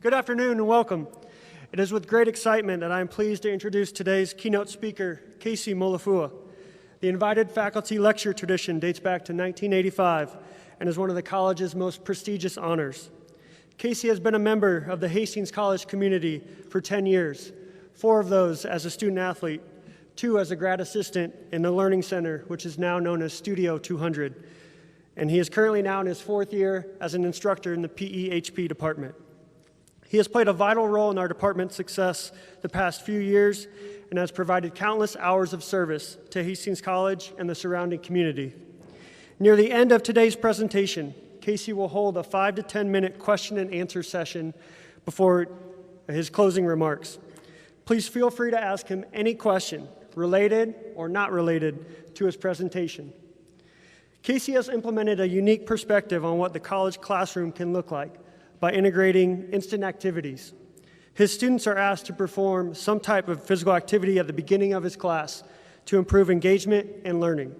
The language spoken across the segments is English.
Good afternoon and welcome. It is with great excitement that I am pleased to introduce today's keynote speaker, Casey Molifua. The invited faculty lecture tradition dates back to 1985 and is one of the college's most prestigious honors. Casey has been a member of the Hastings College community for 10 years, 4 of those as a student athlete, 2 as a grad assistant in the Learning Center, which is now known as Studio 200. And he is currently now in his 4th year as an instructor in the PE-HP department. He has played a vital role in our department's success the past few years and has provided countless hours of service to Hastings College and the surrounding community. Near the end of today's presentation, Casey will hold a 5 to 10 minute question and answer session before his closing remarks. Please feel free to ask him any question, related or not related, to his presentation. Casey has implemented a unique perspective on what the college classroom can look like by integrating instant activities. His students are asked to perform some type of physical activity at the beginning of his class to improve engagement and learning.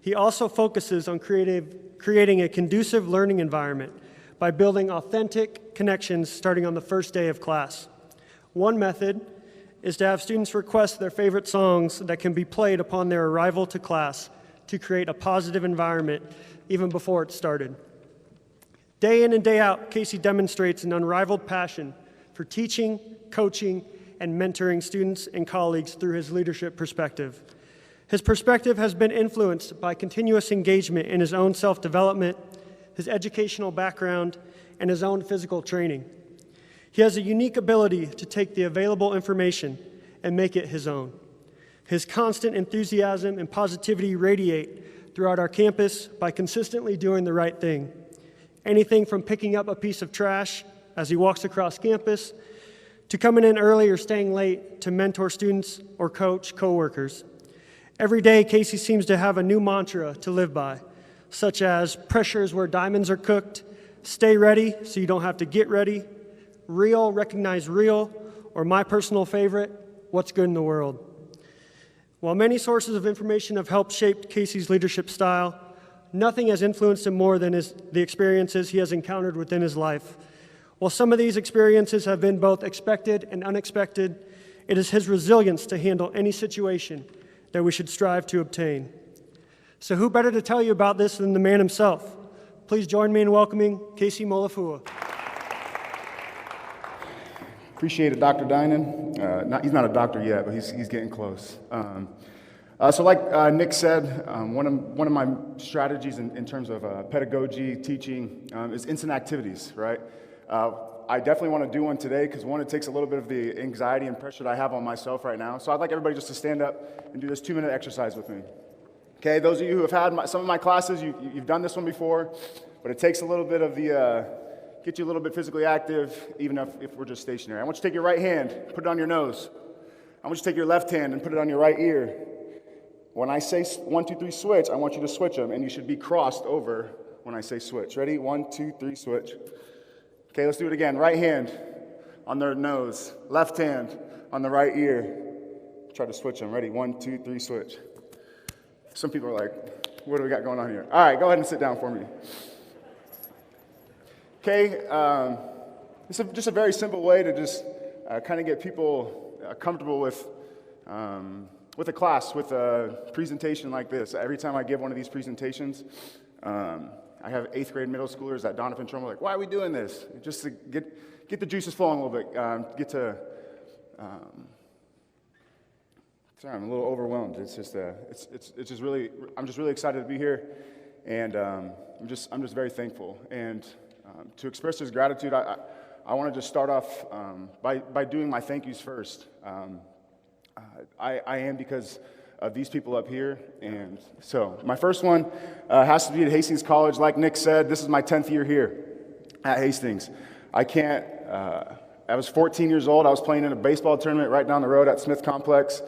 He also focuses on creating a conducive learning environment by building authentic connections starting on the first day of class. One method is to have students request their favorite songs that can be played upon their arrival to class to create a positive environment even before it started. Day in and day out, Casey demonstrates an unrivaled passion for teaching, coaching, and mentoring students and colleagues through his leadership perspective. His perspective has been influenced by continuous engagement in his own self-development, his educational background, and his own physical training. He has a unique ability to take the available information and make it his own. His constant enthusiasm and positivity radiate throughout our campus by consistently doing the right thing. Anything from picking up a piece of trash as he walks across campus, to coming in early or staying late to mentor students or coach coworkers. Every day, Casey seems to have a new mantra to live by, such as pressure is where diamonds are cooked, stay ready so you don't have to get ready, real, recognize real, or my personal favorite, what's good in the world. While many sources of information have helped shape Casey's leadership style, nothing has influenced him more than the experiences he has encountered within his life. While some of these experiences have been both expected and unexpected, it is his resilience to handle any situation that we should strive to obtain. So who better to tell you about this than the man himself? Please join me in welcoming Casey Molifua. Appreciate it, Dr. Dinan. He's not a doctor yet, but he's getting close. So like Nick said, one of my strategies in terms of pedagogy, teaching, is instant activities, right? I definitely want to do one today because, one, it takes a little bit of the anxiety and pressure that I have on myself right now. So I'd like everybody just to stand up and do this 2-minute exercise with me. Okay, those of you who have had some of my classes, you've done this one before, but it takes a little bit of get you a little bit physically active, even if we're just stationary. I want you to take your right hand, put it on your nose. I want you to take your left hand and put it on your right ear. When I say 1, 2, 3, switch, I want you to switch them, and you should be crossed over when I say switch. Ready? 1, 2, 3, switch. Okay, let's do it again. Right hand on their nose, left hand on the right ear. Try to switch them. Ready? 1, 2, 3, switch. Some people are like, what do we got going on here? All right, go ahead and sit down for me. Okay, it's just a very simple way to just kind of get people comfortable with a class, with a presentation like this. Every time I give one of these presentations, I have 8th grade middle schoolers at Donovan Trumbull like, why are we doing this? Just to get the juices flowing a little bit, sorry, I'm a little overwhelmed. It's just really, I'm just really excited to be here, and I'm just very thankful. And to express this gratitude, I want to just start off by doing my thank yous first. I am because of these people up here, and so my first one has to be at Hastings College. Like Nick said, this is my 10th year here at Hastings. I was 14 years old. I was playing in a baseball tournament right down the road at Smith Complex.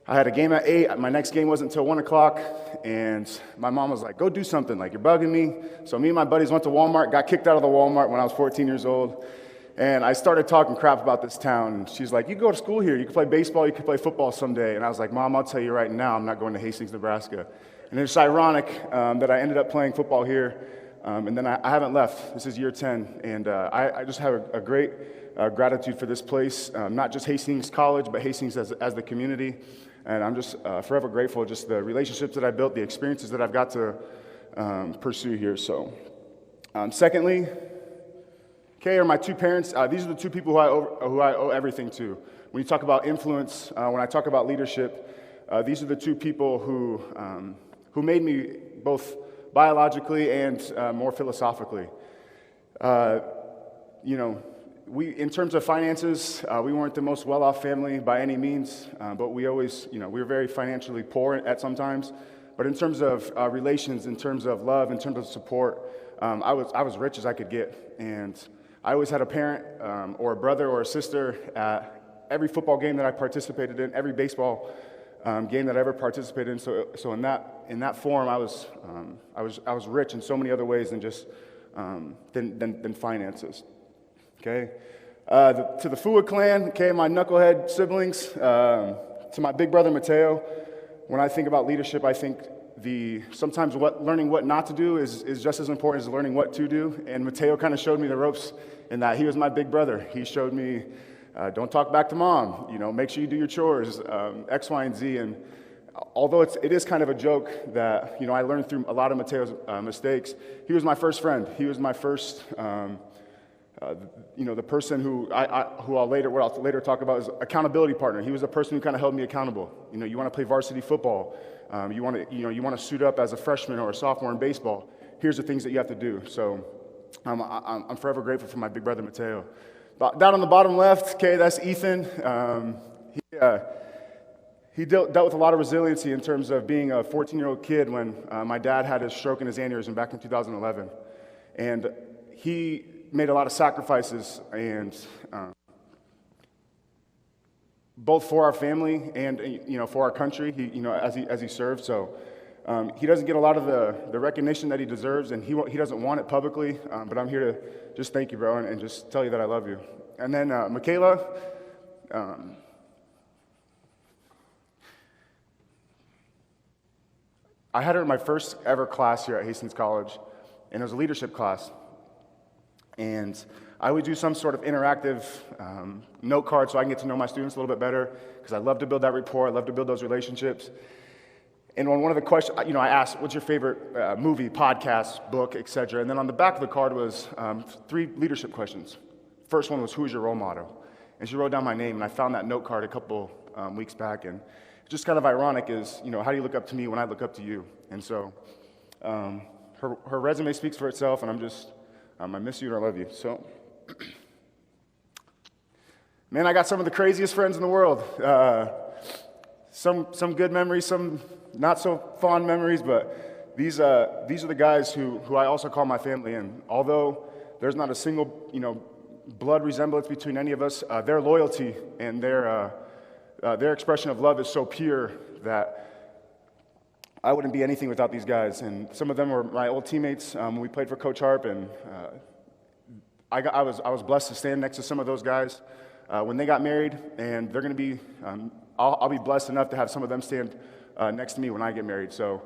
I had a game at 8. My next game wasn't until 1 o'clock, and my mom was like, go do something, like, you're bugging me. So me and my buddies went to Walmart, got kicked out of the Walmart when I was 14 years old. And I started talking crap about this town. And she's like, you go to school here. You can play baseball. You can play football someday. And I was like, Mom, I'll tell you right now, I'm not going to Hastings, Nebraska. And it's ironic that I ended up playing football here And then I haven't left. This is year 10, and I just have a great gratitude for this place, not just Hastings College, but Hastings as the community. And I'm just forever grateful, just the relationships that I built, the experiences that I've got to pursue here. So, secondly, okay, are my two parents. These are the two people who I owe everything to. When you talk about influence, when I talk about leadership, these are the two people who made me both biologically and more philosophically. You know, in terms of finances, we weren't the most well-off family by any means, but we always, we were very financially poor at some times. But in terms of relations, in terms of love, in terms of support, I was rich as I could get. And I always had a parent or a brother or a sister at every football game that I participated in, every baseball game that I ever participated in. So in that form, I was rich in so many other ways than just than finances. Okay, to the Fua clan, okay, my knucklehead siblings, to my big brother Mateo. When I think about leadership, I think sometimes learning what not to do is just as important as learning what to do. And Mateo kind of showed me the ropes in that. He was my big brother. He showed me, don't talk back to mom. Make sure you do your chores, X, Y, and Z. And although it is kind of a joke that I learned through a lot of Mateo's mistakes, he was my first friend. He was my first. The person who I'll later talk about is accountability partner. He was the person who kind of held me accountable. You want to play varsity football. You want to suit up as a freshman or a sophomore in baseball. Here's the things that you have to do. So I'm forever grateful for my big brother Mateo. Down on the bottom left, okay, that's Ethan. He dealt with a lot of resiliency in terms of being a 14-year-old kid when my dad had his stroke and his aneurysm back in 2011, and he made a lot of sacrifices, and both for our family and for our country. As he served. So he doesn't get a lot of the recognition that he deserves, and he doesn't want it publicly. But I'm here to just thank you, bro, and just tell you that I love you. And then Michaela. I had her in my first ever class here at Hastings College, and it was a leadership class. And I would do some sort of interactive note card so I can get to know my students a little bit better, because I love to build that rapport, I love to build those relationships. And on one of the questions, I asked, what's your favorite movie, podcast, book, etc. And then on the back of the card was 3 leadership questions. First one was, who is your role model? And she wrote down my name, and I found that note card a couple weeks back. And it's just kind of ironic is, how do you look up to me when I look up to you? And so her resume speaks for itself, and I miss you and I love you. So, man, I got some of the craziest friends in the world. Some good memories, some not so fond memories, but these are the guys who I also call my family. And although there's not a single blood resemblance between any of us, their loyalty and their expression of love is so pure that I wouldn't be anything without these guys. And some of them were my old teammates when we played for Coach Harp, and I was blessed to stand next to some of those guys when they got married, and they're going to be. I'll be blessed enough to have some of them stand next to me when I get married. So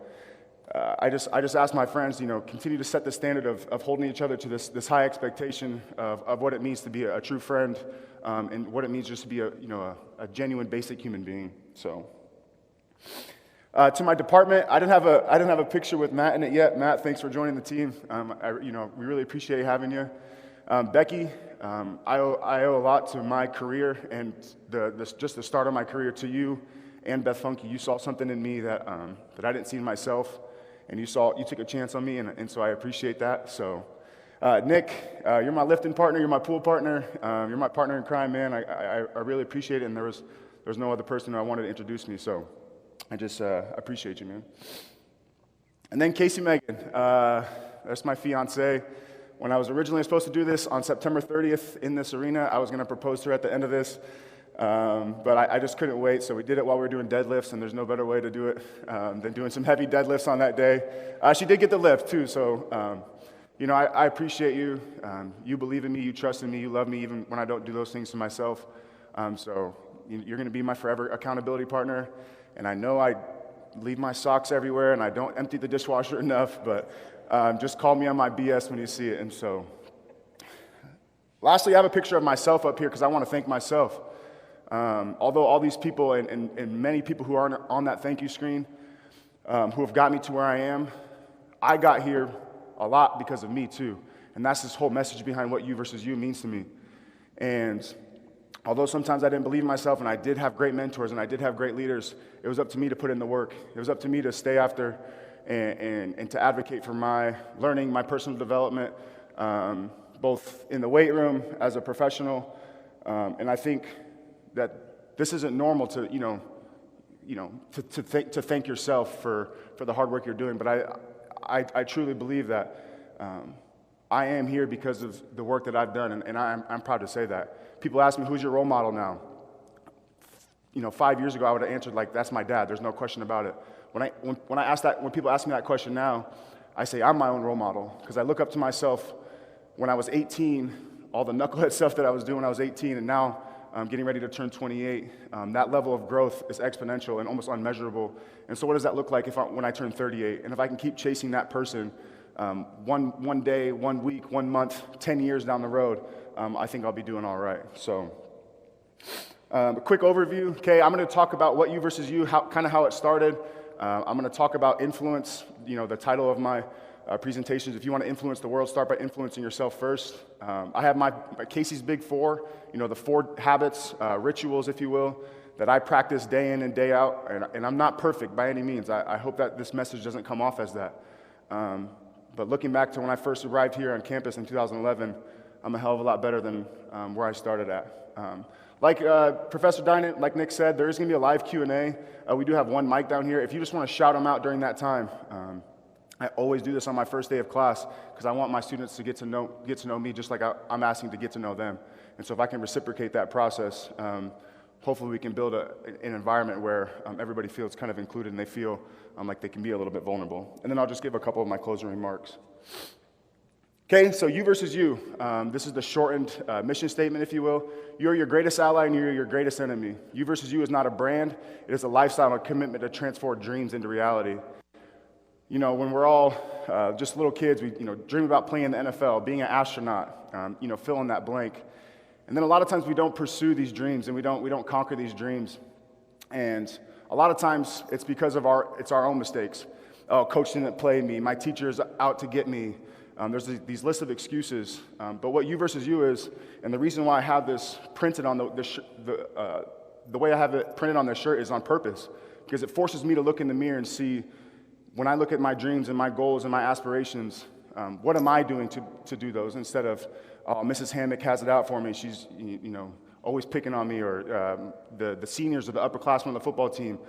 I just ask my friends, continue to set the standard of holding each other to this high expectation of what it means to be a true friend, and what it means just to be a genuine, basic human being. So. To my department, I didn't have a picture with Matt in it yet. Matt, thanks for joining the team. We really appreciate having you. Becky, I owe a lot to my career and just the start of my career to you and Beth Funky. You saw something in me that I didn't see in myself, and you took a chance on me, and so I appreciate that. So, Nick, you're my lifting partner, you're my pool partner, you're my partner in crime, man. I really appreciate it, and there was no other person who I wanted to introduce me. So. I just appreciate you, man. And then Casey Megan, that's my fiance. When I was originally supposed to do this on September 30th in this arena, I was going to propose to her at the end of this, but I just couldn't wait, so we did it while we were doing deadlifts, and there's no better way to do it than doing some heavy deadlifts on that day. She did get the lift, too, so, I appreciate you. You believe in me, you trust in me, you love me, even when I don't do those things to myself. So you're going to be my forever accountability partner. And I know I leave my socks everywhere and I don't empty the dishwasher enough, but Just call me on my BS when you see it. And so, lastly, I have a picture of myself up here because I want to thank myself. Although all these people and many people who are on that thank you screen who have got me to where I got here a lot because of me too. And that's this whole message behind what you versus you means to me. And although sometimes I didn't believe in myself and I did have great mentors and I did have great leaders, it was up to me to put in the work. It was up to me to stay after and to advocate for my learning, my personal development, both in the weight room as a professional. And I think that this isn't normal to, to thank yourself for the hard work you're doing. But I truly believe that I am here because of the work that I've done, and I'm proud to say that. People ask me, who's your role model now? 5 years ago, I would have answered like, that's my dad. There's no question about it. When people ask me that question now, I say I'm my own role model because I look up to myself when I was 18, all the knucklehead stuff that I was doing when I was 18, and now I'm getting ready to turn 28. That level of growth is exponential and almost unmeasurable. And so what does that look like when I turn 38? And if I can keep chasing that person one day, 1 week, 1 month, 10 years down the road, I think I'll be doing all right. So a quick overview. Okay, I'm going to talk about what you versus you, how it started. I'm going to talk about influence, the title of my presentations. If you want to influence the world, start by influencing yourself first. I have my Casey's Big Four, the 4 habits, rituals, if you will, that I practice day in and day out. And I'm not perfect by any means. I hope that this message doesn't come off as that. But looking back to when I first arrived here on campus in 2011, I'm a hell of a lot better than where I started at. Like Professor Dinan, like Nick said, there is going to be a live Q&A. We do have one mic down here. If you just want to shout them out during that time, I always do this on my first day of class because I want my students to get to know me just like I'm asking to get to know them. And so if I can reciprocate that process, hopefully we can build an environment where everybody feels kind of included and they feel like they can be a little bit vulnerable. And then I'll just give a couple of my closing remarks. Okay, so you versus you. This is the shortened mission statement, if you will. You're your greatest ally and you're your greatest enemy. You versus you is not a brand. It is a lifestyle and a commitment to transform dreams into reality. When we're all just little kids, we dream about playing in the NFL, being an astronaut, fill in that blank. And then a lot of times we don't pursue these dreams and we don't conquer these dreams. And a lot of times it's because of our own mistakes. Oh, coach didn't play me. My teacher's out to get me. There's these lists of excuses. But what you versus you is, and the reason why I have this printed on the way I have it printed on this shirt is on purpose, because it forces me to look in the mirror and see, when I look at my dreams and my goals and my aspirations, what am I doing to do those instead of, oh, Mrs. Hammock has it out for me. She's always picking on me, or the seniors or the upperclassmen on the football team,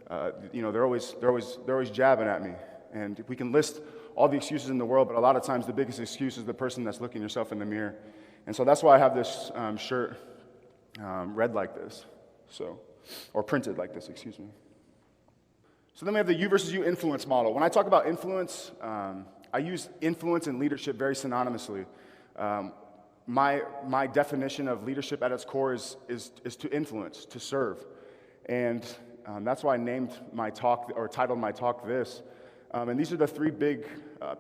they're always jabbing at me. And we can list all the excuses in the world, but a lot of times the biggest excuse is the person that's looking yourself in the mirror. And so that's why I have this shirt read like this, or printed like this, excuse me. So then we have the you versus you influence model. When I talk about influence, I use influence and leadership very synonymously. My definition of leadership at its core is to influence, to serve. And that's why I named my talk, or titled my talk this. And these are the 3 big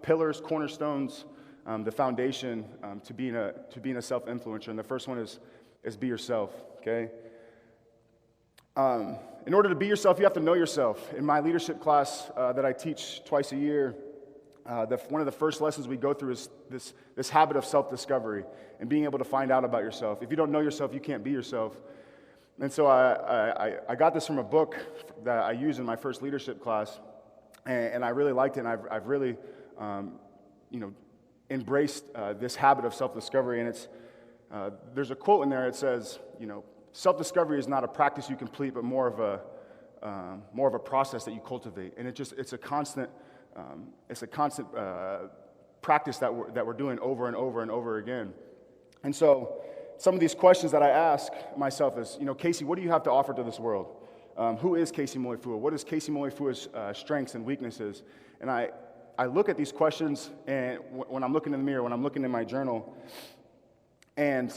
pillars, cornerstones, the foundation to being a self-influencer. And the first one is be yourself, okay? In order to be yourself, you have to know yourself. In my leadership class that I teach twice a year, one of the first lessons we go through is this habit of self-discovery and being able to find out about yourself. If you don't know yourself, you can't be yourself. And so I got this from a book that I used in my first leadership class, and I really liked it, and I've really embraced this habit of self-discovery. And there's a quote in there. It says, self-discovery is not a practice you complete, but more of a process that you cultivate. And it's a constant practice that we're doing over and over and over again. And so some of these questions that I ask myself is, Casey, what do you have to offer to this world? Who is Casey Molifua? What is Casey Molifua's strengths and weaknesses? And I look at these questions, and when I'm looking in the mirror, when I'm looking in my journal, and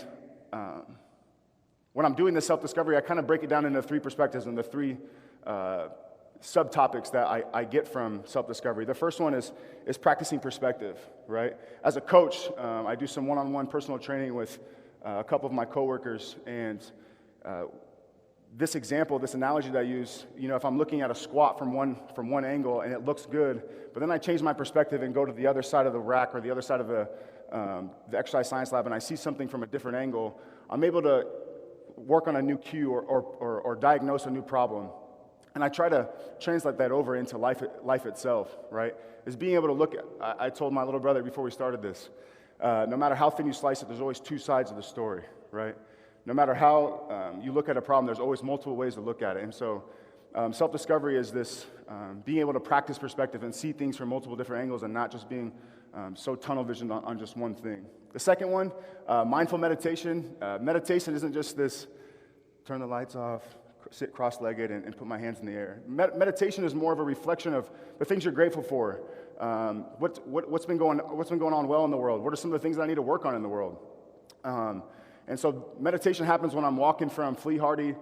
when I'm doing this self-discovery, I kind of break it down into 3 perspectives and the 3 subtopics that I get from self-discovery. The first one is practicing perspective, right? As a coach, I do some one-on-one personal training with a couple of my coworkers, and this example, this analogy that I use, if I'm looking at a squat from one angle and it looks good, but then I change my perspective and go to the other side of the rack or the other side of the exercise science lab and I see something from a different angle, I'm able to work on a new cue or diagnose a new problem. And I try to translate that over into life itself, right? Is being able to look at, I told my little brother before we started this, no matter how thin you slice it, there's always two sides of the story, right? No matter how you look at a problem, there's always multiple ways to look at it. And so self-discovery is this being able to practice perspective and see things from multiple different angles and not just being so tunnel visioned on just one thing. The second one, mindful meditation. Meditation isn't just this turn the lights off, sit cross-legged and put my hands in the air. Meditation is more of a reflection of the things you're grateful for. What's been going on well in the world? What are some of the things that I need to work on in the world? And so meditation happens when I'm walking from Flea Hardy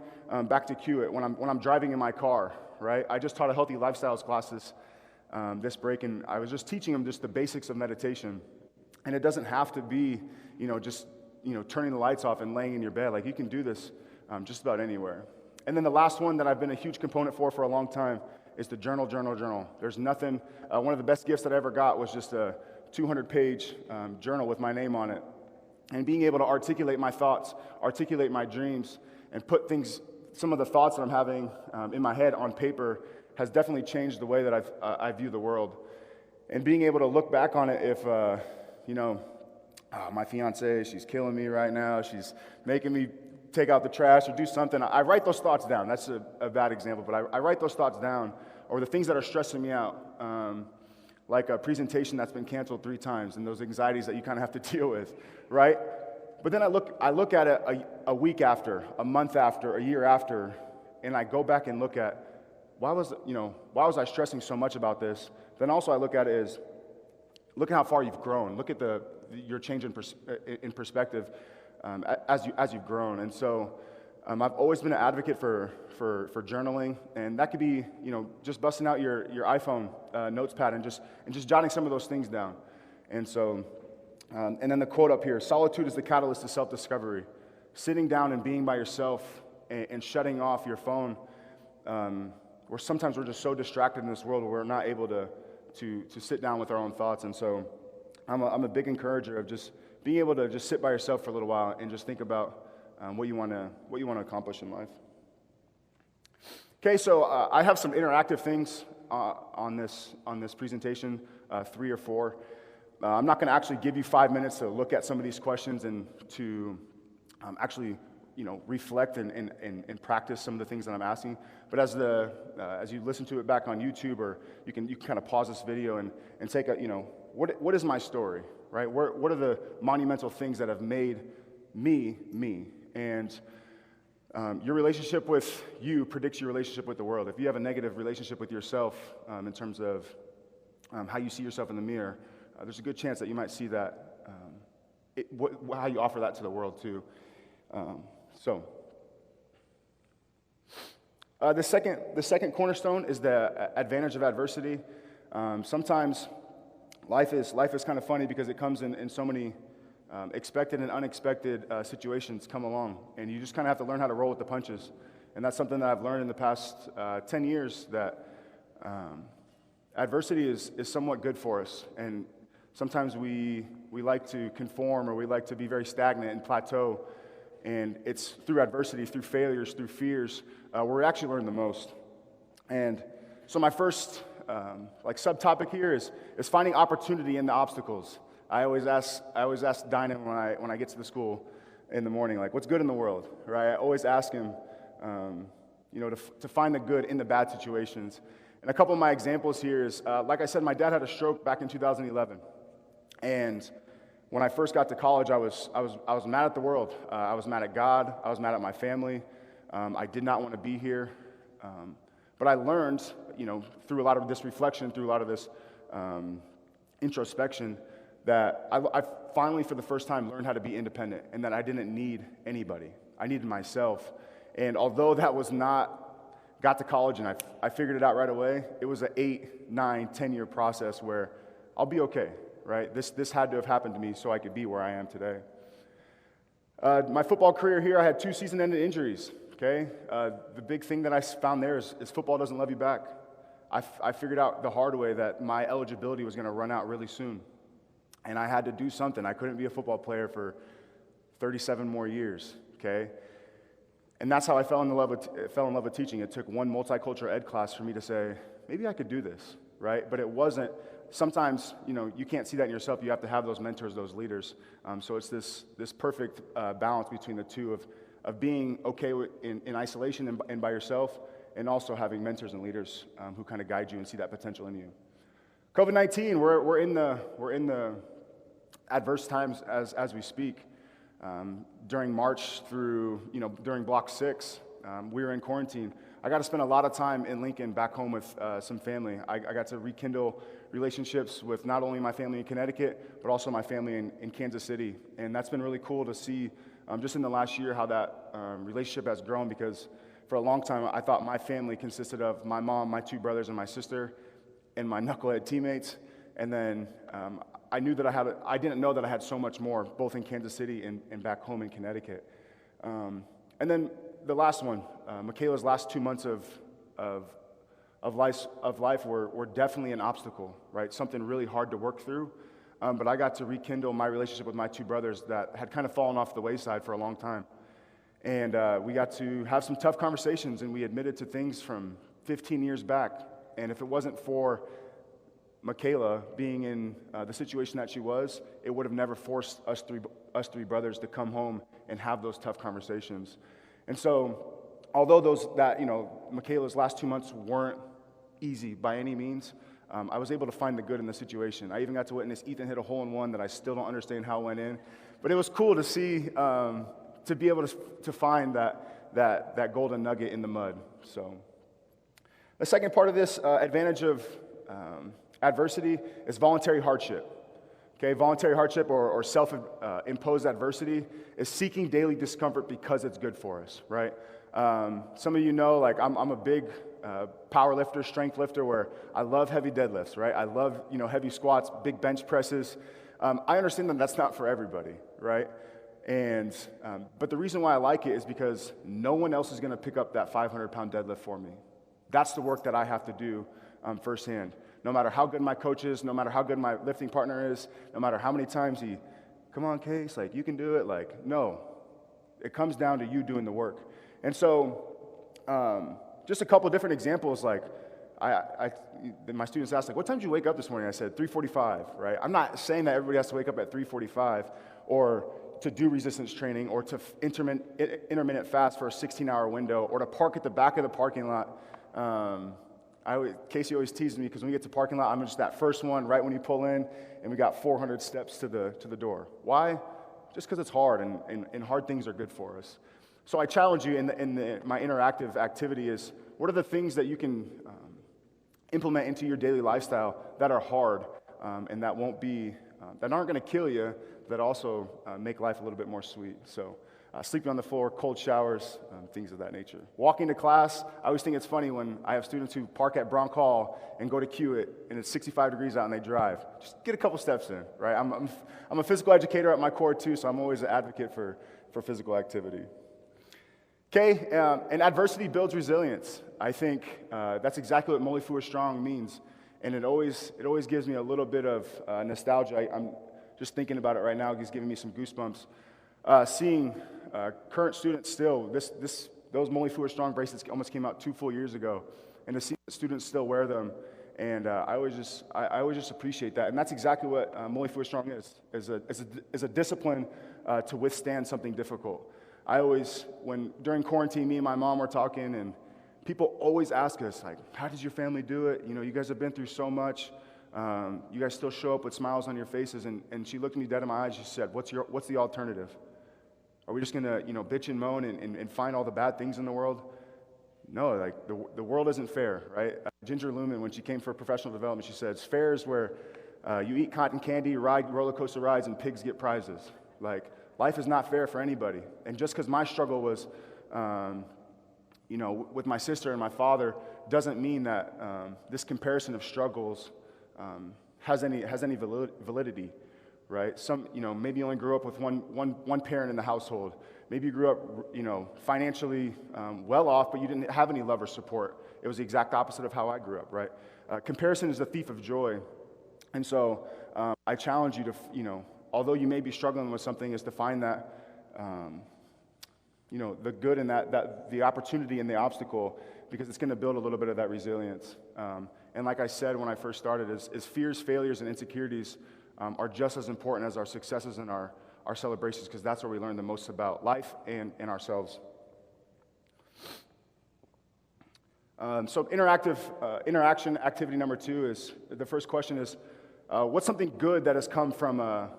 back to Hewitt, when I'm driving in my car, right? I just taught a healthy lifestyles classes this break, and I was just teaching them just the basics of meditation. And it doesn't have to be, just turning the lights off and laying in your bed. Like, you can do this just about anywhere. And then the last one that I've been a huge component for a long time is the journal. There's nothing, one of the best gifts that I ever got was just a 200-page journal with my name on it. And being able to articulate my thoughts, articulate my dreams, and put some of the thoughts that I'm having in my head on paper has definitely changed the way that I view the world. And being able to look back on it if, my fiance, she's killing me right now, she's making me take out the trash or do something. I write those thoughts down. That's a bad example, but I write those thoughts down, or the things that are stressing me out, like a presentation that's been canceled 3 times and those anxieties that you kind of have to deal with, right? But then I look at it a week after, a month after, a year after, and I go back and look at why was I stressing so much about this? Then also I look at it as, look at how far you've grown. Look at your change in perspective as you've grown. And so I've always been an advocate for journaling, and that could be just busting out your iPhone notes pad and just jotting some of those things down. And so and then the quote up here: solitude is the catalyst to self-discovery. Sitting down and being by yourself and shutting off your phone. Where sometimes we're just so distracted in this world where we're not able to sit down with our own thoughts. And so I'm a big encourager of just being able to just sit by yourself for a little while and just think about what you want to accomplish in life. Okay, so I have some interactive things on this presentation, 3 or 4. I'm not going to actually give you 5 minutes to look at some of these questions and to actually reflect and practice some of the things that I'm asking. But as you listen to it back on YouTube, or you can kind of pause this video and take what is my story, right? What are the monumental things that have made me? And your relationship with you predicts your relationship with the world. If you have a negative relationship with yourself in terms of how you see yourself in the mirror, there's a good chance that you might see that, how you offer that to the world too. The second cornerstone is the advantage of adversity. Sometimes life is kind of funny because it comes in so many expected and unexpected situations come along, and you just kind of have to learn how to roll with the punches. And that's something that I've learned in the past 10 years, that adversity is somewhat good for us. And sometimes we like to conform, or we like to be very stagnant and plateau. And it's through adversity, through failures, through fears, where we actually learn the most. And so my first subtopic here is finding opportunity in the obstacles. I always ask Dynan when I get to the school in the morning, like, what's good in the world, right? I always ask him, to find the good in the bad situations. And a couple of my examples here is, like I said, my dad had a stroke back in 2011, and when I first got to college, I was mad at the world. I was mad at God. I was mad at my family. I did not want to be here. But I learned, through a lot of this reflection, through a lot of this introspection, that I finally, for the first time, learned how to be independent, and that I didn't need anybody. I needed myself. And although that was not got to college, and I figured it out right away. It was an 8, 9, 10-year process where I'll be okay, right? This had to have happened to me so I could be where I am today. My football career here, I had 2 season-ending injuries, okay? The big thing that I found there is football doesn't love you back. I figured out the hard way that my eligibility was going to run out really soon, and I had to do something. I couldn't be a football player for 37 more years, okay? And that's how I fell in love with teaching. It took one multicultural ed class for me to say, maybe I could do this, right? But it wasn't. Sometimes, you can't see that in yourself. You have to have those mentors, those leaders. So it's this perfect balance between the two of being okay in isolation and by yourself, and also having mentors and leaders who kind of guide you and see that potential in you. COVID-19, we're in the adverse times as we speak. During March through, during Block 6, we were in quarantine. I got to spend a lot of time in Lincoln back home with some family. I got to rekindle relationships with not only my family in Connecticut, but also my family in Kansas City. And that's been really cool to see just in the last year how that relationship has grown, because for a long time I thought my family consisted of my mom, my 2 brothers, and my sister, and my knucklehead teammates. And then I didn't know that I had so much more, both in Kansas City and back home in Connecticut. And then the last one, Michaela's last 2 months of life were definitely an obstacle, right? Something really hard to work through. But I got to rekindle my relationship with my 2 brothers that had kind of fallen off the wayside for a long time. And we got to have some tough conversations, and we admitted to things from 15 years back. And if it wasn't for Michaela being in the situation that she was, it would have never forced us three brothers to come home and have those tough conversations. And so, although Michaela's last 2 months weren't easy by any means, I was able to find the good in the situation. I even got to witness Ethan hit a hole-in-one that I still don't understand how it went in, but it was cool to see, to be able to find that golden nugget in the mud. So, the second part of this advantage of adversity is voluntary hardship. Okay, voluntary hardship or self-imposed adversity is seeking daily discomfort because it's good for us, right? Some of you know, I'm a big power lifter, strength lifter, where I love heavy deadlifts, right? I love, heavy squats, big bench presses. I understand that that's not for everybody, right? And but the reason why I like it is because no one else is going to pick up that 500-pound deadlift for me. That's the work that I have to do firsthand. No matter how good my coach is, no matter how good my lifting partner is, no matter how many times come on, Case, you can do it. No, it comes down to you doing the work. And so, just a couple of different examples. My students asked, what time did you wake up this morning? I said 3:45. Right? I'm not saying that everybody has to wake up at 3:45 or to do resistance training or to intermittent fast for a 16-hour window or to park at the back of the parking lot. Casey always teases me because when we get to parking lot, I'm just that first one right when you pull in, and we got 400 steps to the door. Why? Just because it's hard, and hard things are good for us. So I challenge you in my interactive activity is, what are the things that you can implement into your daily lifestyle that are hard and that won't be that aren't going to kill you, that also make life a little bit more sweet. So. Sleeping on the floor, cold showers, things of that nature. Walking to class, I always think it's funny when I have students who park at Bronx Hall and go to Hewitt, and it's 65 degrees out and they drive. Just get a couple steps in, right? I'm a physical educator at my core too, so I'm always an advocate for physical activity. Okay, and adversity builds resilience. I think that's exactly what Molifua Strong means, and it always gives me a little bit of nostalgia. I'm just thinking about it right now. It's giving me some goosebumps. Seeing current students still, those Molifua Strong bracelets almost came out 2 full years ago, and to see students still wear them, and I always just appreciate that, and that's exactly what Molifua Strong is a discipline to withstand something difficult. During quarantine, me and my mom were talking, and people always ask us, how did your family do it? You guys have been through so much. You guys still show up with smiles on your faces, and she looked me dead in my eyes. She said, what's the alternative? Are we just going to, bitch and moan and find all the bad things in the world? No, the world isn't fair, right? Ginger Lumen, when she came for professional development, she said, fair is where you eat cotton candy, ride roller coaster rides, and pigs get prizes. Life is not fair for anybody. And just because my struggle was with my sister and my father doesn't mean that this comparison of struggles has any validity, right? Maybe you only grew up with one parent in the household. Maybe you grew up, financially well off, but you didn't have any love or support. It was the exact opposite of how I grew up, right? Comparison is the thief of joy. And so I challenge you to, although you may be struggling with something, is to find that, the good in that the opportunity in the obstacle, because it's going to build a little bit of that resilience. And like I said when I first started, is fears, failures, and insecurities are just as important as our successes and our celebrations, because that's where we learn the most about life and ourselves. So interaction activity number 2 is, the first question is, what's something good that has come from a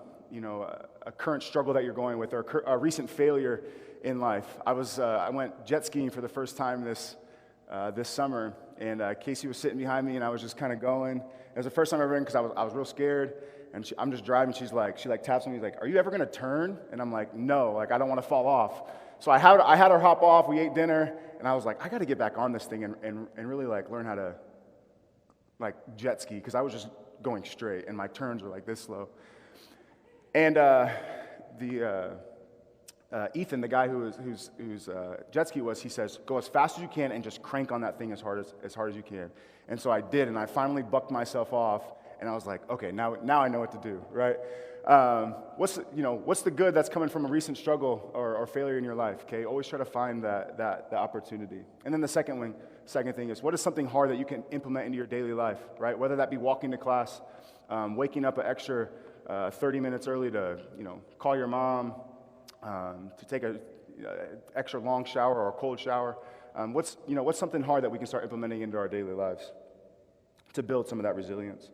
current struggle that you're going with, or a recent failure in life? I went jet skiing for the first time this summer, and Casey was sitting behind me, and I was just kind of going. It was the first time I've ever been, because I was real scared, and I'm just driving. She taps me, like, "Are you ever going to turn?" And I'm like, "No, like I don't want to fall off." So I had her hop off. We ate dinner, and I was like, I got to get back on this thing and really like learn how to like jet ski, because I was just going straight, and my turns were like this slow. And Ethan, the guy whose jet ski was, he says, "Go as fast as you can and just crank on that thing as hard as you can." And so I did, and I finally bucked myself off, and I was like, okay, now I know what to do, right? What's the good that's coming from a recent struggle or failure in your life? Okay, always try to find that opportunity. And then the second thing is, what is something hard that you can implement into your daily life, right? Whether that be walking to class, waking up an extra 30 minutes early to call your mom, to take a extra long shower or a cold shower. What's something hard that we can start implementing into our daily lives to build some of that resilience?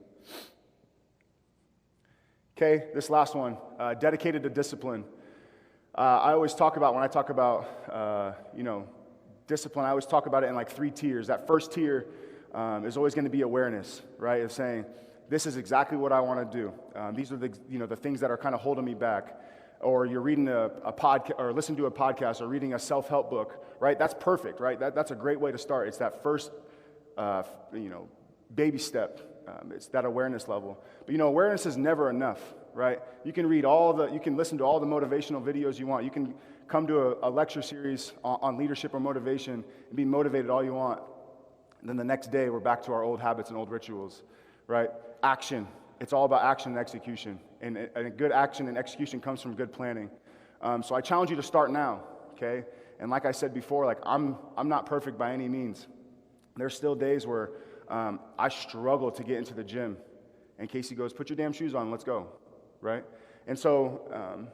Okay, this last one, dedicated to discipline. I always talk about, when I talk about, discipline, I always talk about it in like 3 tiers. That first tier is always going to be awareness, right? Of saying, this is exactly what I want to do. These are the things that are kind of holding me back. Or you're reading a podcast, or listening to a podcast, or reading a self-help book, right? That's perfect, right? That's a great way to start. It's that first, baby step. It's that awareness level. But awareness is never enough, right? You can listen to all the motivational videos you want. You can come to a lecture series on leadership or motivation and be motivated all you want. And then the next day, we're back to our old habits and old rituals, right? Action. It's all about action and execution. And a good action and execution comes from good planning. So I challenge you to start now, okay? And like I said before, like I'm not perfect by any means. There's still days where I struggle to get into the gym. And Casey goes, "Put your damn shoes on, let's go," right? And so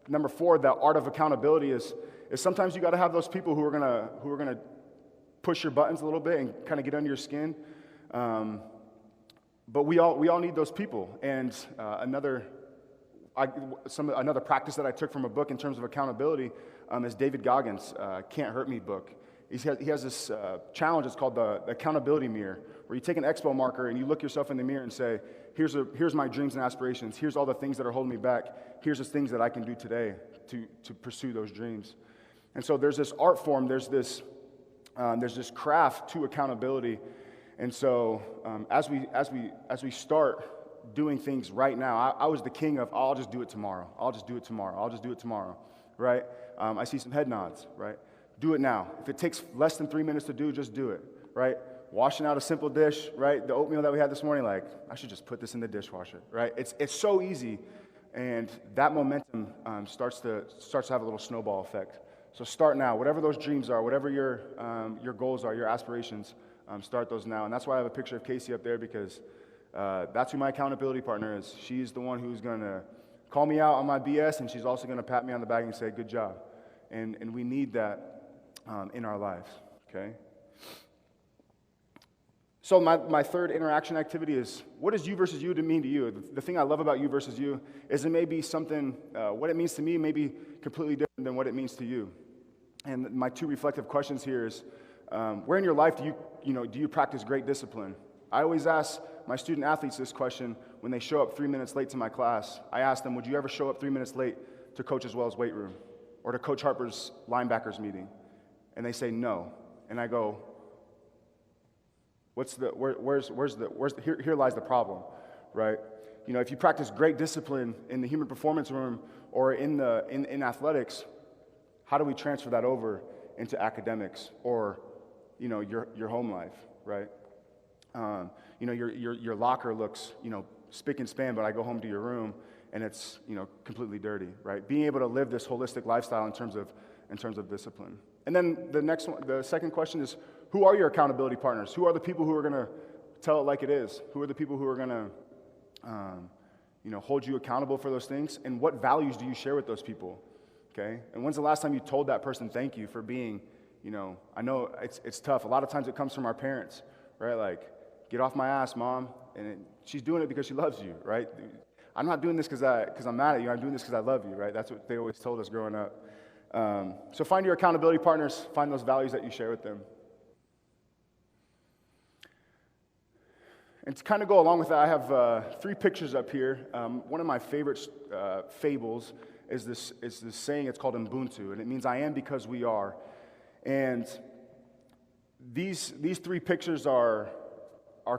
number 4, the art of accountability is sometimes you got to have those people who are gonna push your buttons a little bit and kind of get under your skin. But we all need those people. And another practice that I took from a book in terms of accountability is David Goggins' Can't Hurt Me book. He has this challenge. It's called the accountability mirror, where you take an Expo marker and you look yourself in the mirror and say, here's my dreams and aspirations. Here's all the things that are holding me back. Here's the things that I can do today to pursue those dreams. And so there's this art form. There's this craft to accountability. And so as we start doing things right now, I was the king of, I'll just do it tomorrow. I'll just do it tomorrow, right? I see some head nods, right? Do it now. If it takes less than 3 minutes to do, just do it, right? Washing out a simple dish, right? The oatmeal that we had this morning, like, I should just put this in the dishwasher, right? It's so easy, and that momentum starts to have a little snowball effect. So start now. Whatever those dreams are, whatever your goals are, your aspirations, start those now. And that's why I have a picture of Casey up there, because that's who my accountability partner is. She's the one who's going to call me out on my BS, and she's also going to pat me on the back and say, good job. And we need that in our lives, okay? So my third interaction activity is, what does you versus you mean to you? The thing I love about you versus you is it may be something, what it means to me may be completely different than what it means to you. And my 2 reflective questions here is, where in your life do you practice great discipline? I always ask my student athletes this question when they show up 3 minutes late to my class. I ask them, would you ever show up 3 minutes late to Coach Wells' weight room or to Coach Harper's linebackers meeting? And they say no. And I go, here lies the problem, right? You know, if you practice great discipline in the human performance room or in athletics, how do we transfer that over into academics or, you know, your home life, right? You know, your locker looks, you know, spick and span, but I go home to your room and it's, you know, completely dirty, right? Being able to live this holistic lifestyle in terms of discipline. And then the second question is, who are your accountability partners? Who are the people who are going to tell it like it is? Who are the people who are going to, you know, hold you accountable for those things? And what values do you share with those people? Okay? And when's the last time you told that person thank you for being, you know, I know it's tough. A lot of times it comes from our parents, right? Like, get off my ass, Mom. And she's doing it because she loves you, right? I'm not doing this because I'm mad at you. I'm doing this because I love you, right? That's what they always told us growing up. So find your accountability partners. Find those values that you share with them. And to kind of go along with that, I have 3 pictures up here. One of my favorite fables is this saying. It's called Ubuntu, and it means I am because we are. And these 3 pictures are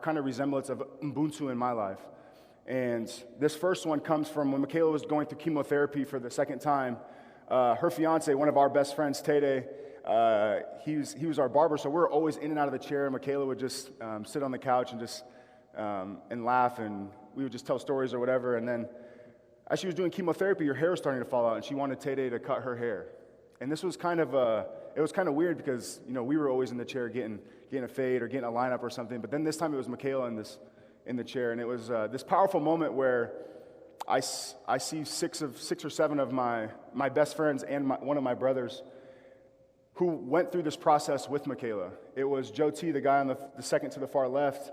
kind of resemblance of Ubuntu in my life. And this first one comes from when Michaela was going through chemotherapy for the second time. Her fiance, one of our best friends, Tede, he was our barber, so we were always in and out of the chair. And Michaela would just sit on the couch and just and laugh, and we would just tell stories or whatever. And then as she was doing chemotherapy, her hair was starting to fall out, and she wanted Tede to cut her hair. And this was kind of weird because, you know, we were always in the chair getting a fade or getting a lineup or something. But then this time it was Michaela in the chair, and it was this powerful moment where I see 6 or 7 of my best friends and one of my brothers who went through this process with Michaela. It was Joe T, the guy on the second to the far left,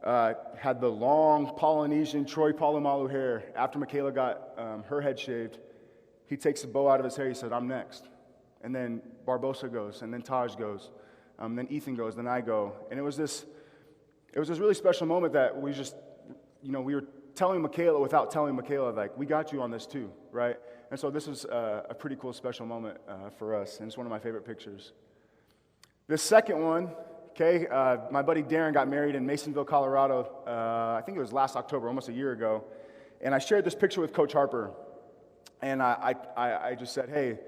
had the long Polynesian Troy Polamalu hair. After Michaela got her head shaved, he takes a bow out of his hair. He said, "I'm next." And then Barbosa goes, and then Taj goes, then Ethan goes, then I go. And it was this really special moment that we just, you know, we were telling Michaela without telling Michaela, like, we got you on this too, right? And so this was a pretty cool special moment for us, and it's one of my favorite pictures. The second one, okay, my buddy Darren got married in Masonville, Colorado, I think it was last October, almost a year ago, and I shared this picture with Coach Harper, and I just said, hey,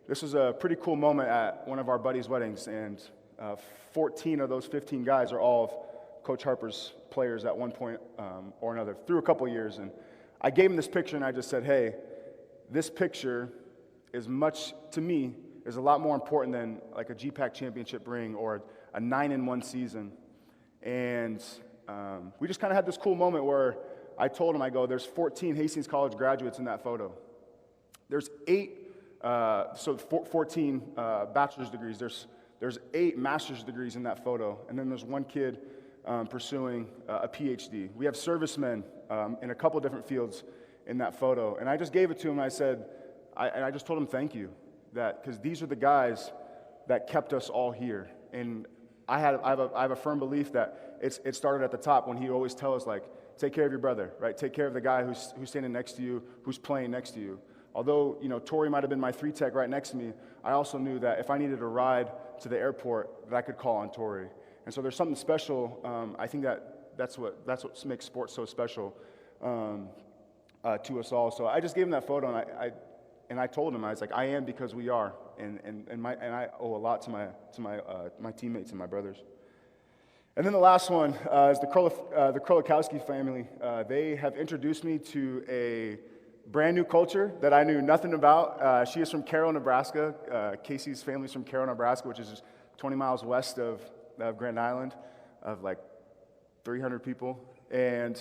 this was a pretty cool moment at one of our buddies' weddings, and 14 of those 15 guys are all of Coach Harper's players at one point or another, through a couple years. And I gave him this picture, and I just said, hey, this picture is a lot more important than like a GPAC championship ring or a 9-1 season. And we just kind of had this cool moment where I told him, I go, there's 14 Hastings College graduates in that photo. There's 14 bachelor's degrees. There's 8 master's degrees in that photo, and then there's 1 kid pursuing a PhD. We have servicemen in a couple different fields in that photo, and I just gave it to him. And I said, I just told him thank you, because these are the guys that kept us all here. And I have a firm belief that it started at the top when he always tells us, like, take care of your brother, right? Take care of the guy who's standing next to you, who's playing next to you. Although, you know, Tori might have been my 3 tech right next to me, I also knew that if I needed a ride to the airport, that I could call on Tori. And so there's something special. I think that's what makes sports so special to us all. So I just gave him that photo, and I told him, I was like, I am because we are, and I owe a lot to my teammates and my brothers. And then the last one is the Krolikowski family. They have introduced me to a brand new culture that I knew nothing about. She is from Carroll, Nebraska. Casey's family's from Carroll, Nebraska, which is just 20 miles west of Grand Island, of like 300 people. And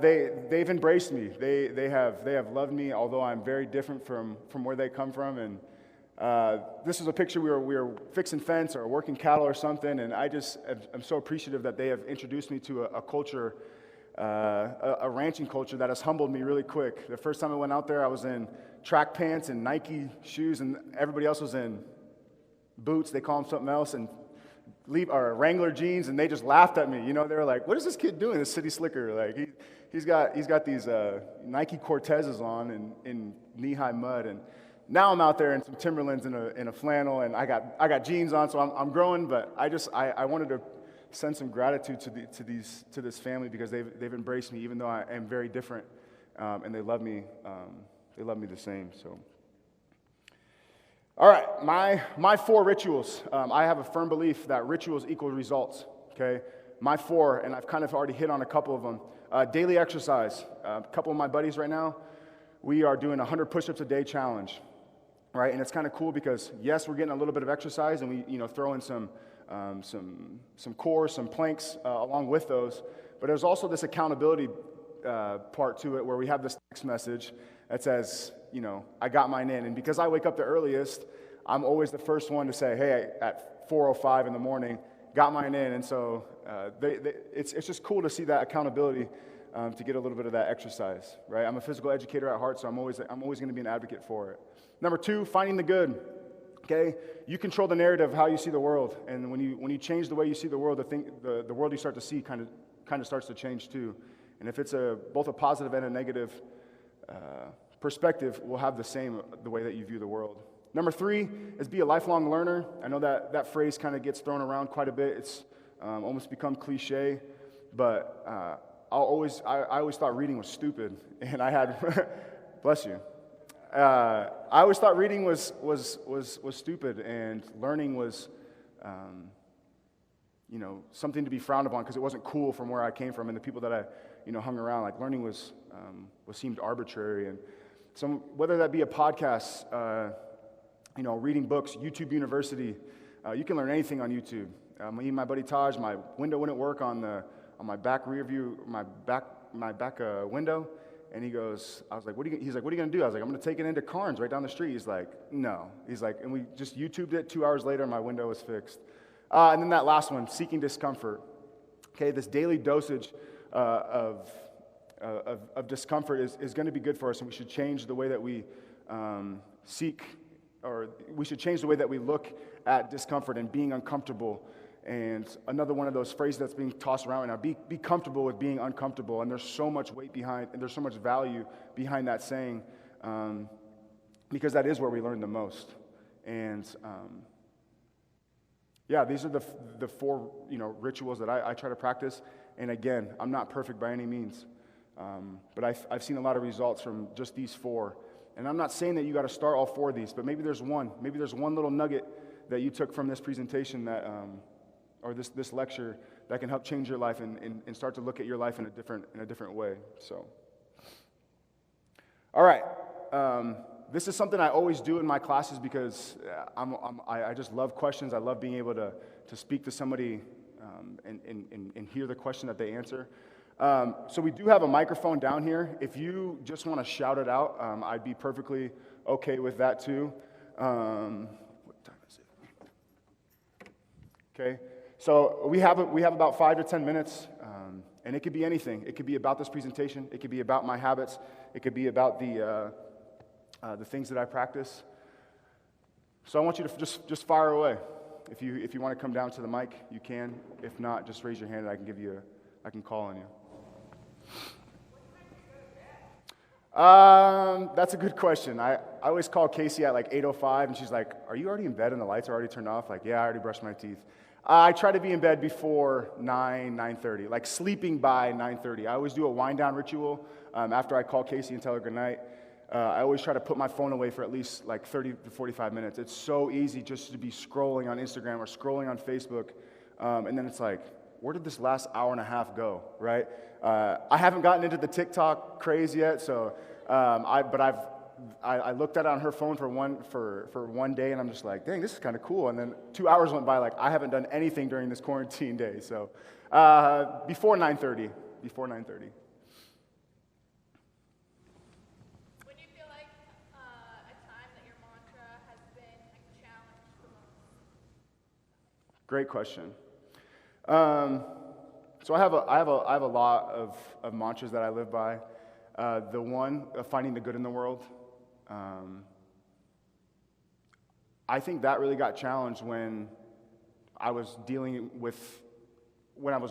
they've embraced me. They have loved me, although I'm very different from where they come from. And this is a picture we were fixing fence or working cattle or something, and I'm so appreciative that they have introduced me to a culture, a ranching culture that has humbled me really quick. The first time I went out there, I was in track pants and Nike shoes, and everybody else was in boots. They call them something else, and Wrangler jeans, and they just laughed at me. You know, they were like, "What is this kid doing? This city slicker? Like he's got these Nike Cortezes on in knee-high mud." And Now I'm out there in some Timberlands in a flannel, and I got jeans on, so I'm growing. But I wanted to send some gratitude to this family because they've embraced me, even though I am very different, and they love me. They love me the same. So, all right, my 4 rituals. I have a firm belief that rituals equal results. Okay, my 4, and I've kind of already hit on a couple of them. Daily exercise. A couple of my buddies right now, we are doing a 100 push-ups a day challenge. Right, and it's kind of cool because yes, we're getting a little bit of exercise, and we throw in some core, some planks along with those. But there's also this accountability part to it where we have this text message that says, I got mine in, and because I wake up the earliest, I'm always the first one to say, hey, at 4:05 in the morning, got mine in, and so it's just cool to see that accountability to get a little bit of that exercise. Right, I'm a physical educator at heart, so I'm always going to be an advocate for it. Number 2, finding the good. Okay, you control the narrative of how you see the world, and when you change the way you see the world, the world you start to see kind of starts to change too. And if it's both a positive and a negative perspective, will have the way that you view the world. Number 3 is be a lifelong learner. I know that phrase kind of gets thrown around quite a bit. It's almost become cliche, but I always thought reading was stupid, and I had bless you. I always thought reading was stupid, and learning was, something to be frowned upon because it wasn't cool from where I came from, and the people that I, hung around. Like learning was seemed arbitrary, and whether that be a podcast, reading books, YouTube University, you can learn anything on YouTube. Me and my buddy Taj, my window wouldn't work on my back rear view, my back window. And he's like, what are you going to do? I was like, I'm going to take it into Carnes right down the street. He's like, no. He's like, and we just YouTubed it. 2 hours later, my window was fixed. And then that last one, seeking discomfort. Okay, this daily dosage of discomfort is going to be good for us, and we should change the way that we we should change the way that we look at discomfort and being uncomfortable. And another one of those phrases that's being tossed around right now, be comfortable with being uncomfortable. And there's so much weight behind, and there's so much value behind that saying, because that is where we learn the most. And these are the 4 rituals that I try to practice. And again, I'm not perfect by any means, but I've seen a lot of results from just these 4. And I'm not saying that you got to start all 4 of these, but maybe there's one little nugget that you took from this presentation that. Or this lecture that can help change your life and start to look at your life in a different way. So, all right, this is something I always do in my classes because I just love questions. I love being able to speak to somebody and hear the question that they answer. So we do have a microphone down here. If you just want to shout it out, I'd be perfectly okay with that too. What time is it? Okay. So we have about 5 to 10 minutes, and it could be anything. It could be about this presentation. It could be about my habits. It could be about the things that I practice. So I want you to just fire away. If you want to come down to the mic, you can. If not, just raise your hand, and I can call on you. That's a good question. I always call Casey at like 8:05, and she's like, "Are you already in bed and the lights are already turned off?" Like, "Yeah, I already brushed my teeth." I try to be in bed before 9:30, like sleeping by 9:30. I always do a wind down ritual after I call Casey and tell her goodnight. I always try to put my phone away for at least like 30 to 45 minutes. It's so easy just to be scrolling on Instagram or scrolling on Facebook, and then it's like, where did this last hour and a half go, right? I haven't gotten into the TikTok craze yet, so I looked at it on her phone for one day, and I'm just like, dang, this is kind of cool. And then 2 hours went by, like I haven't done anything during this quarantine day. So before 9:30. When do you feel like a time that your mantra has been challenged the most? Great question. So I have a lot of mantras that I live by. The one of finding the good in the world. I think that really got challenged when I was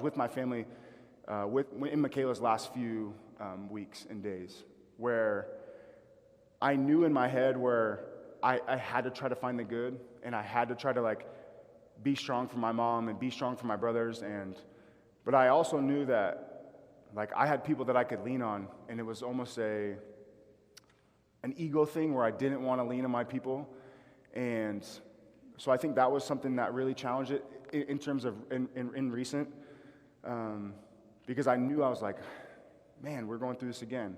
with my family in Michaela's last few weeks and days, where I knew in my head where I had to try to find the good, and I had to try to like be strong for my mom and be strong for my brothers, but I also knew that like I had people that I could lean on, and it was almost an ego thing where I didn't want to lean on my people. And so I think that was something that really challenged it in terms of in recent, because I knew I was like, man, we're going through this again.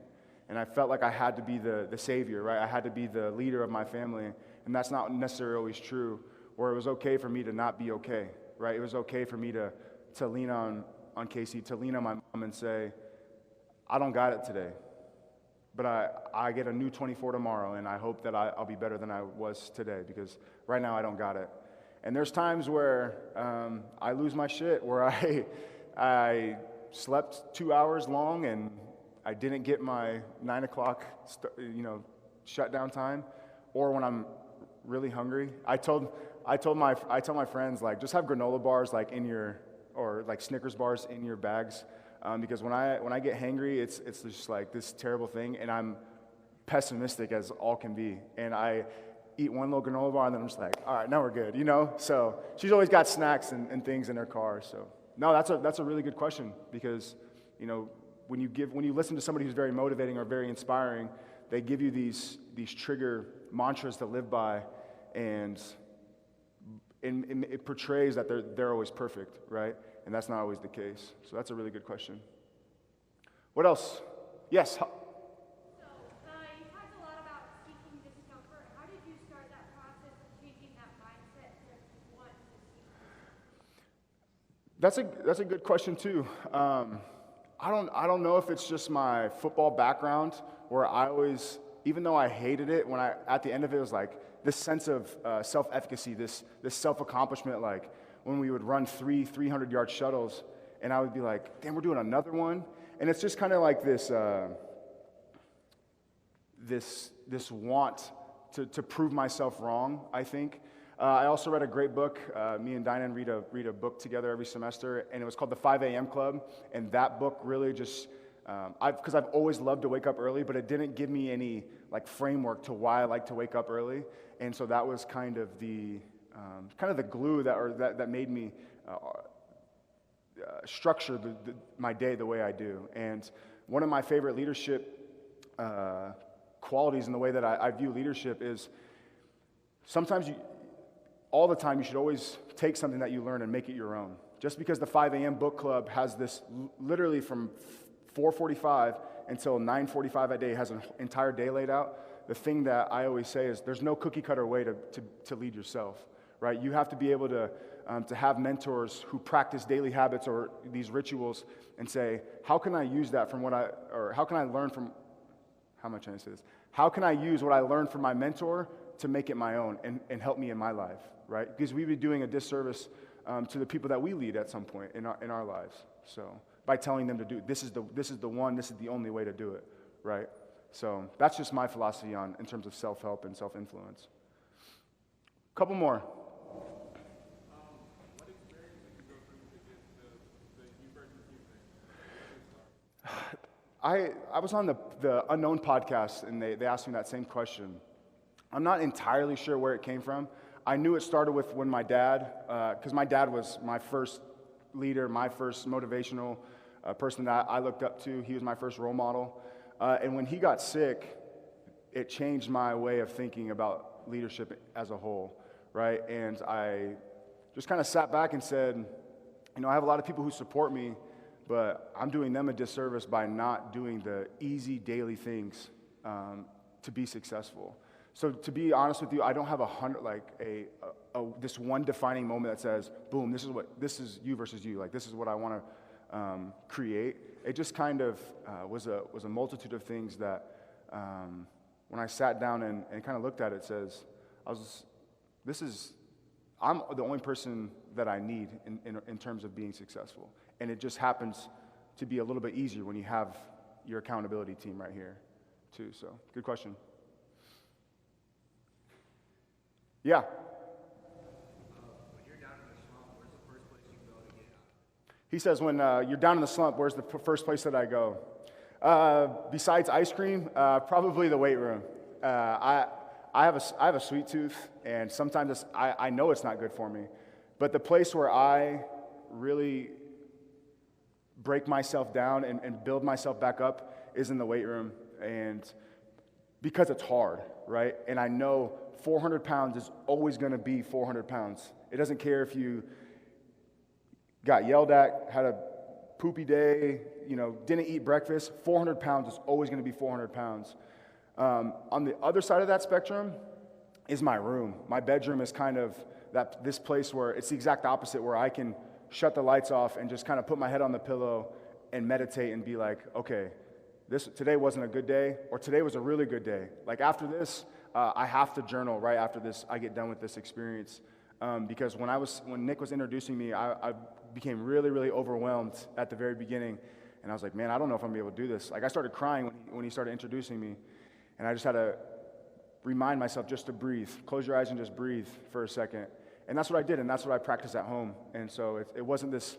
And I felt like I had to be the savior, right? I had to be the leader of my family, and that's not necessarily always true, where it was okay for me to not be okay, right? It was okay for me to lean on Casey, to lean on my mom and say, I don't got it today, but I get a new 24 tomorrow, and I hope that I'll be better than I was today, because right now I don't got it. And there's times where I lose my shit, where I slept 2 hours long and I didn't get my 9 o'clock shutdown time, or when I'm really hungry. I tell my friends, like, just have granola bars like in your, or like Snickers bars in your bags, because when I get hangry, it's just like this terrible thing, and I'm pessimistic as all can be, and I eat one little granola bar, and then I'm just like, all right, now we're good, So she's always got snacks and things in her car. So no, that's a really good question, because when you listen to somebody who's very motivating or very inspiring, they give you these trigger mantras to live by, and it portrays that they're always perfect, right? And that's not always the case. So that's a really good question. What else? Yes. So, you talked a lot about seeking discomfort. How did you start that process of changing that mindset to want to seek? That's a good question too. I don't know if it's just my football background, where I always, even though I hated it, when at the end of it was like this sense of self-efficacy, this self-accomplishment, like when we would run 300-yard shuttles, and I would be like, damn, we're doing another one. And it's just kind of like this want to prove myself wrong, I think. I also read a great book. Me and Dinan read a book together every semester, and it was called The 5 a.m. Club. And that book really just, because I've always loved to wake up early, but it didn't give me any like framework to why I like to wake up early. And so that was kind of the glue that made me structure my day the way I do. And one of my favorite leadership qualities in the way that I view leadership is sometimes all the time, you should always take something that you learn and make it your own. Just because the 5 a.m. book club has this, literally from 4:45 until 9:45 a day, has an entire day laid out, the thing that I always say is there's no cookie cutter way to lead yourself, right? You have to be able to have mentors who practice daily habits or these rituals and say, how can I use that how can I learn from, how am I trying to say this? How can I use what I learned from my mentor to make it my own and help me in my life, right? Because we'd be doing a disservice to the people that we lead at some point in our lives. So by telling them to do, this is the only way to do it, right? So that's just my philosophy in terms of self-help and self-influence. Couple more. What experience did you go through to get the you versus you thing? I was on the Unknown podcast, and they asked me that same question. I'm not entirely sure where it came from. I knew it started with when my dad, because my dad was my first leader, my first motivational person that I looked up to. He was my first role model. And when he got sick, it changed my way of thinking about leadership as a whole, right? And I just kind of sat back and said, I have a lot of people who support me, but I'm doing them a disservice by not doing the easy daily things to be successful. So to be honest with you, I don't have this one defining moment that says, boom, this is you versus you. Like, this is what I want to create. It just kind of was a multitude of things that when I sat down and kind of looked at it, says, I'm the only person that I need in terms of being successful. And it just happens to be a little bit easier when you have your accountability team right here, too. So, good question. Yeah. When you're down in the slump, where's the first place you go to get out? He says, when you're down in the slump, where's the first place that I go? Besides ice cream, probably the weight room. I I have a sweet tooth, and sometimes I know it's not good for me. But the place where I really break myself down and build myself back up is in the weight room, and because it's hard, right? And I know 400 pounds is always going to be 400 pounds. It doesn't care if you got yelled at, had a poopy day, didn't eat breakfast. 400 pounds is always going to be 400 pounds. On the other side of that spectrum is my room. My bedroom is kind of this place where it's the exact opposite, where I can shut the lights off and just kind of put my head on the pillow and meditate and be like, okay, today wasn't a good day, or today was a really good day. Like after this, I have to journal right after this. I get done with this experience because when Nick was introducing me, I became really, really overwhelmed at the very beginning, and I was like, man, I don't know if I'm gonna be able to do this. Like I started crying when he started introducing me, and I just had to remind myself just to breathe. Close your eyes and just breathe for a second. And that's what I did, and that's what I practiced at home. And so it wasn't this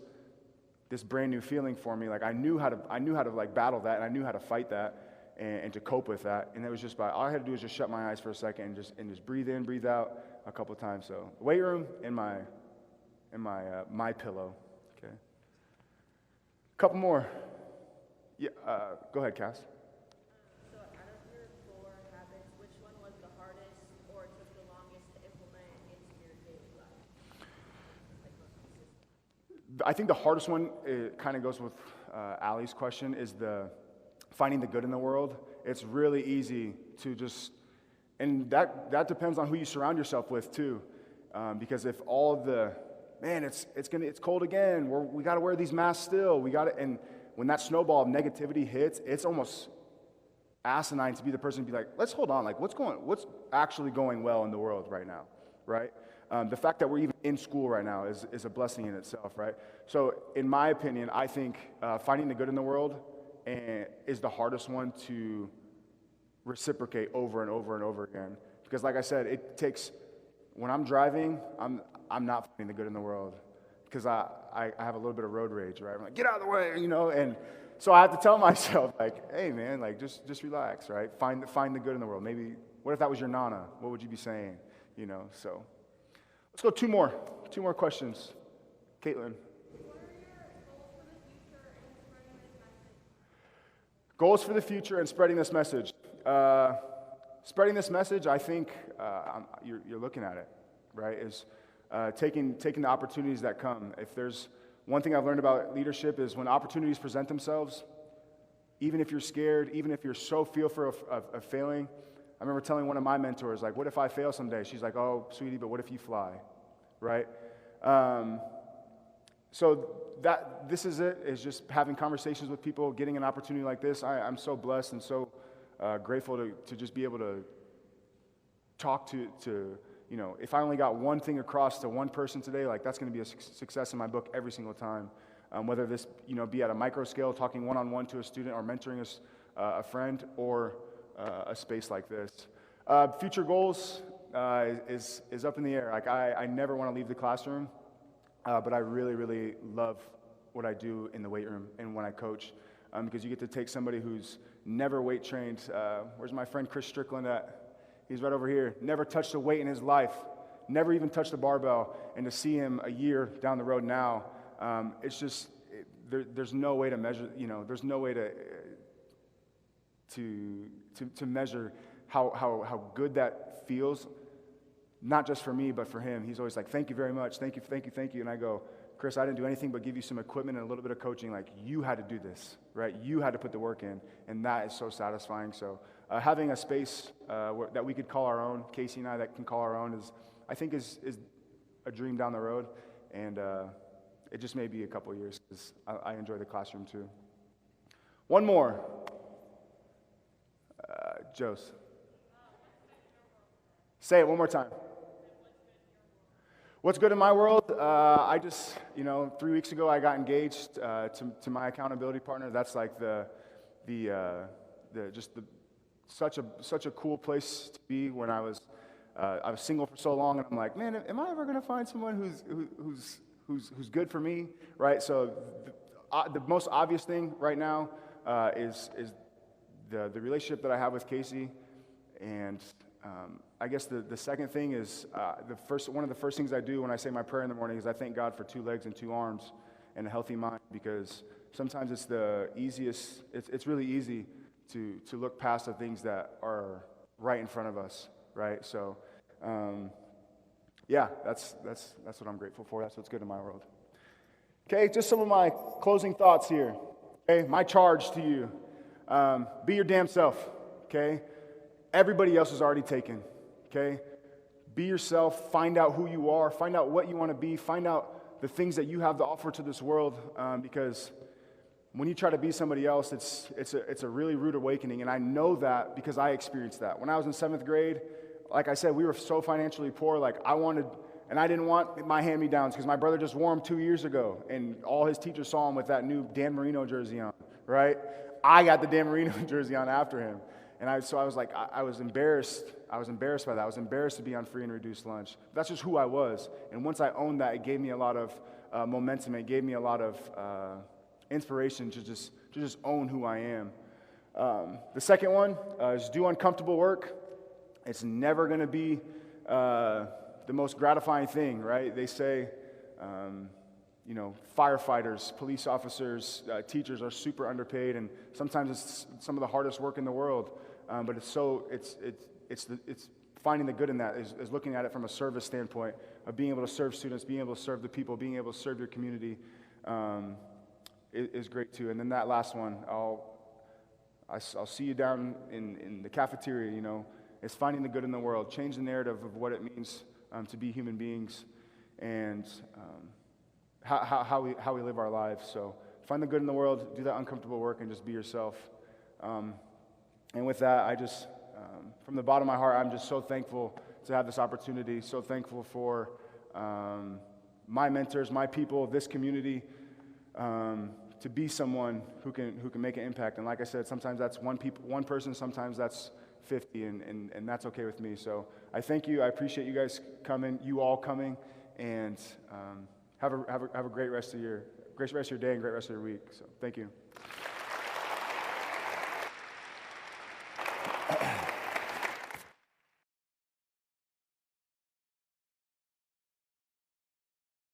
brand new feeling for me. Like I knew how to like battle that, and I knew how to fight that and to cope with that. And it was just all I had to do was just shut my eyes for a second and just breathe in, breathe out a couple of times. So weight room and my pillow. Okay. A couple more. Yeah. Go ahead, Cass. So out of your 4 habits, which one was the hardest or took the longest to implement into your daily life? Like most consistent. I think the hardest one, it kind of goes with Allie's question, is the finding the good in the world. It's really easy to just, and that depends on who you surround yourself with too, because if all of the, man, it's cold again, we got to wear these masks still, and when that snowball of negativity hits, it's almost asinine to be the person to be like, let's hold on, like what's actually going well in the world right now, right? The fact that we're even in school right now is a blessing in itself, right? So in my opinion, I think finding the good in the world is the hardest one to reciprocate over and over and over again. Because like I said, it takes, when I'm driving, I'm not finding the good in the world. Because I have a little bit of road rage, right? I'm like, get out of the way, and so I have to tell myself, like, hey man, like just relax, right? Find the good in the world. Maybe, what if that was your Nana? What would you be saying? So let's go two more questions. Caitlin. What are your goals for the future in spreading this message? Goals for the future and spreading this message, I think you're looking at it, right? Is taking the opportunities that come. If there's one thing I've learned about leadership is when opportunities present themselves, even if you're scared, even if you're so fearful of failing. I remember telling one of my mentors, like, what if I fail someday? She's like, oh, sweetie, but what if you fly, right? So this is it, is just having conversations with people, getting an opportunity like this. I'm so blessed and so grateful to just be able to talk to if I only got one thing across to one person today, like that's going to be a success in my book every single time. Whether this be at a micro scale, talking one-on-one to a student, or mentoring a friend, or a space like this. Future goals is up in the air. Like I never want to leave the classroom, but I really, really love what I do in the weight room and when I coach, because you get to take somebody who's never weight trained. Where's my friend Chris Strickland at? He's right over here. Never touched a weight in his life. Never even touched a barbell. And to see him a year down the road now, it's just there's no way to measure. There's no way to measure how good that feels. Not just for me, but for him. He's always like, "Thank you very much. Thank you, thank you, thank you." And I go, "Chris, I didn't do anything but give you some equipment and a little bit of coaching. Like you had to do this, right? You had to put the work in, and that is so satisfying." So. Having a space that we could call our own, Casey and I, that can call our own, I think is a dream down the road, and it just may be a couple of years because I enjoy the classroom too. One more, Jose. Say it one more time. What's good in my world? I just, 3 weeks ago I got engaged to my accountability partner. That's like such a cool place to be when I was single for so long, and I'm like, man, am I ever going to find someone who's good for me, right? So the most obvious thing right now is the relationship that I have with Casey, and I guess the second thing is one of the first things I do when I say my prayer in the morning is I thank God for 2 legs and 2 arms and a healthy mind, because sometimes it's it's really easy to look past the things that are right in front of us, right? So, yeah, that's what I'm grateful for. That's what's good in my world. Okay, just some of my closing thoughts here. Okay, my charge to you: be your damn self. Okay, everybody else is already taken. Okay, be yourself. Find out who you are. Find out what you want to be. Find out the things that you have to offer to this world. Because when you try to be somebody else, it's a really rude awakening, and I know that because I experienced that. When I was in 7th grade, like I said, we were so financially poor. Like I didn't want my hand-me-downs because my brother just wore them 2 years ago, and all his teachers saw him with that new Dan Marino jersey on, right? I got the Dan Marino jersey on after him, and I was like, I was embarrassed. I was embarrassed by that. I was embarrassed to be on free and reduced lunch. That's just who I was, and once I owned that, it gave me a lot of momentum. It gave me a lot of inspiration to just own who I am. The second one is do uncomfortable work. It's never going to be the most gratifying thing, right? They say, firefighters, police officers, teachers are super underpaid, and sometimes it's some of the hardest work in the world. But it's finding the good in that is looking at it from a service standpoint of being able to serve students, being able to serve the people, being able to serve your community. Is great too. And then that last one, I'll see you down in the cafeteria. Is finding the good in the world, change the narrative of what it means to be human beings, and how we live our lives. So find the good in the world, do that uncomfortable work, and just be yourself. And with that, I just, from the bottom of my heart, I'm just so thankful to have this opportunity. So thankful for my mentors, my people, this community. To be someone who can make an impact. And like I said, sometimes that's one person, sometimes that's 50, and that's okay with me. So I thank you. I appreciate you guys coming, you all coming, and have a great rest of your day and great rest of your week. So thank you.